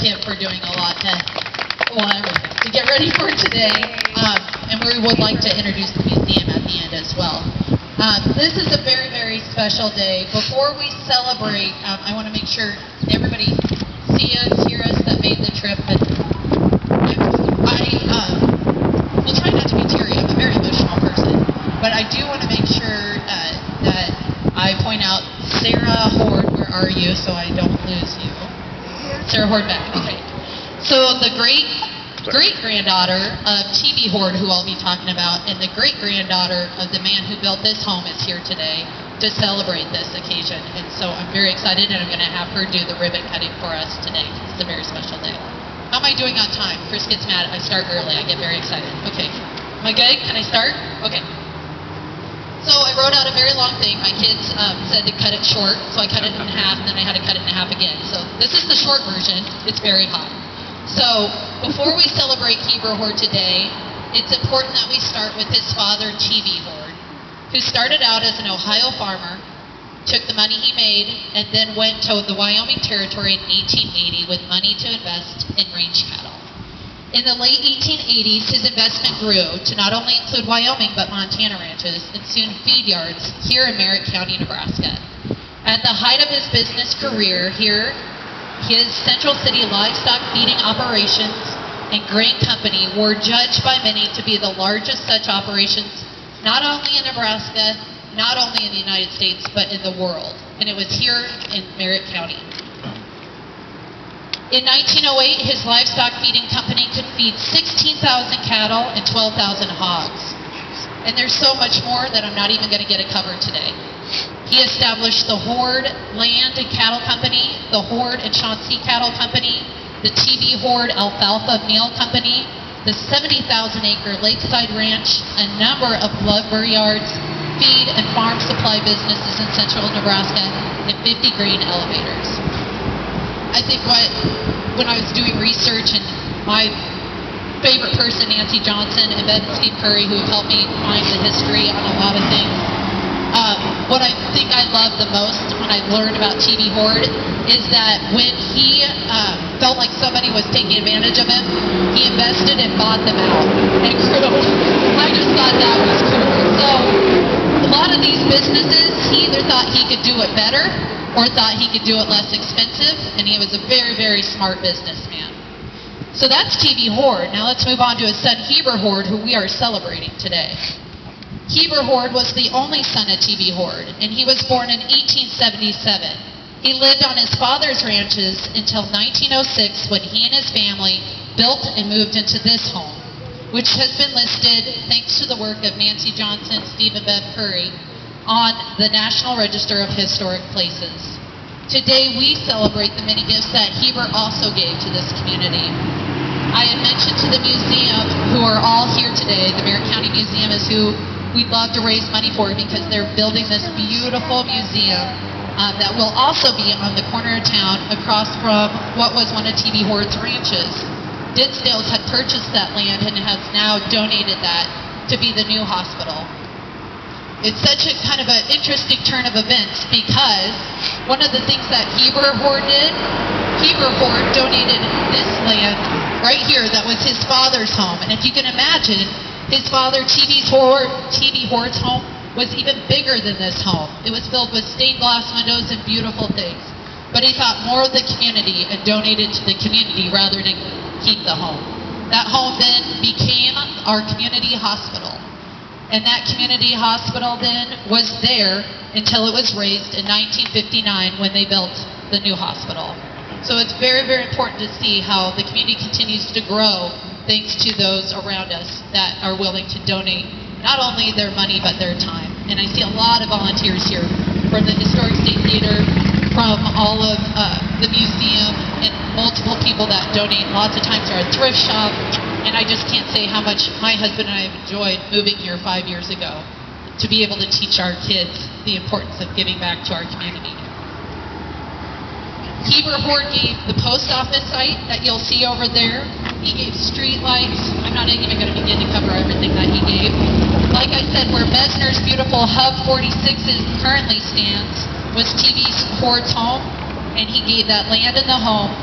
Kim for doing a lot to get ready for today. And we would like to introduce the museum at the end as well. This is a very, very special day. Before we celebrate, I want to make sure everybody see us, hear us that made the trip. But I will try not to be teary. I'm a very emotional person. But I do want to make sure that I point out Sarah Hord, where are you, so I don't lose you? Sarah Hord back, okay. So the great-granddaughter of Heber Hord, who I'll be talking about, and the great-granddaughter of the man who built this home is here today to celebrate this occasion. And so I'm very excited, and I'm going to have her do the ribbon cutting for us today. It's a very special day. How am I doing on time? Chris gets mad. I start early. I get very excited. Okay. Am I good? Can I start? Okay. So I wrote out a very long thing. My kids said to cut it short, so I cut it in half, and then I had to cut it in half again. So this is the short version. It's very hot. So before we celebrate Heber Hord today, it's important that we start with his father, Heber Hord, who started out as an Ohio farmer, took the money he made, and then went to the Wyoming Territory in 1880 with money to invest in range cattle. In the late 1880s, his investment grew to not only include Wyoming, but Montana ranches and soon feed yards here in Merritt County, Nebraska. At the height of his business career here, his Central City livestock feeding operations and grain company were judged by many to be the largest such operations, not only in Nebraska, not only in the United States, but in the world. And it was here in Merritt County. In 1908, his livestock feeding company could feed 16,000 cattle and 12,000 hogs. And there's so much more that I'm not even going to get it covered today. He established the Hord Land and Cattle Company, the Hord and Chauncey Cattle Company, the Heber Hord Alfalfa Meal Company, the 70,000-acre Lakeside Ranch, a number of lumber yards, feed and farm supply businesses in central Nebraska, and 50 grain elevators. I think when I was doing research, and my favorite person, Nancy Johnson, and Ben and Steve Curry, who have helped me find the history on a lot of things, what I think I loved the most when I learned about Heber Hord is that when he felt like somebody was taking advantage of him, he invested and bought them out and grew. I just thought that was cool. So a lot of these businesses, he either thought he could do it better or thought he could do it less expensive, and he was a very, very smart businessman. So that's Heber Hord. Now let's move on to his son, Heber Hord, who we are celebrating today. Heber Hord was the only son of Heber Hord, and he was born in 1877. He lived on his father's ranches until 1906, when he and his family built and moved into this home, which has been listed, thanks to the work of Nancy Johnson, Steve and Bev Curry, on the National Register of Historic Places. Today we celebrate the many gifts that Heber also gave to this community. I had mentioned to the museum, who are all here today, the Merritt County Museum is who we'd love to raise money for, because they're building this beautiful museum that will also be on the corner of town across from what was one of Heber Hord's ranches. Dinsdale's had purchased that land and has now donated that to be the new hospital. It's such a kind of an interesting turn of events, because one of the things that Heber Hord did, Heber Hord donated this land right here that was his father's home. And if you can imagine, his father, Heber Hord's home, was even bigger than this home. It was filled with stained glass windows and beautiful things. But he thought more of the community and donated to the community rather than keep the home. That home then became our community hospital. And that community hospital then was there until it was raised in 1959 when they built the new hospital. So it's very, very important to see how the community continues to grow thanks to those around us that are willing to donate not only their money but their time. And I see a lot of volunteers here from the Historic State Theater, from all of the museum, and multiple people that donate. Lots of times are a thrift shop. And I just can't say how much my husband and I have enjoyed moving here 5 years ago to be able to teach our kids the importance of giving back to our community. Heber Hord gave the post office site that you'll see over there. He gave street lights. I'm not even going to begin to cover everything that he gave. Like I said, where Mesner's beautiful Hub 46 currently stands was Heber Hord's home, and he gave that land and the home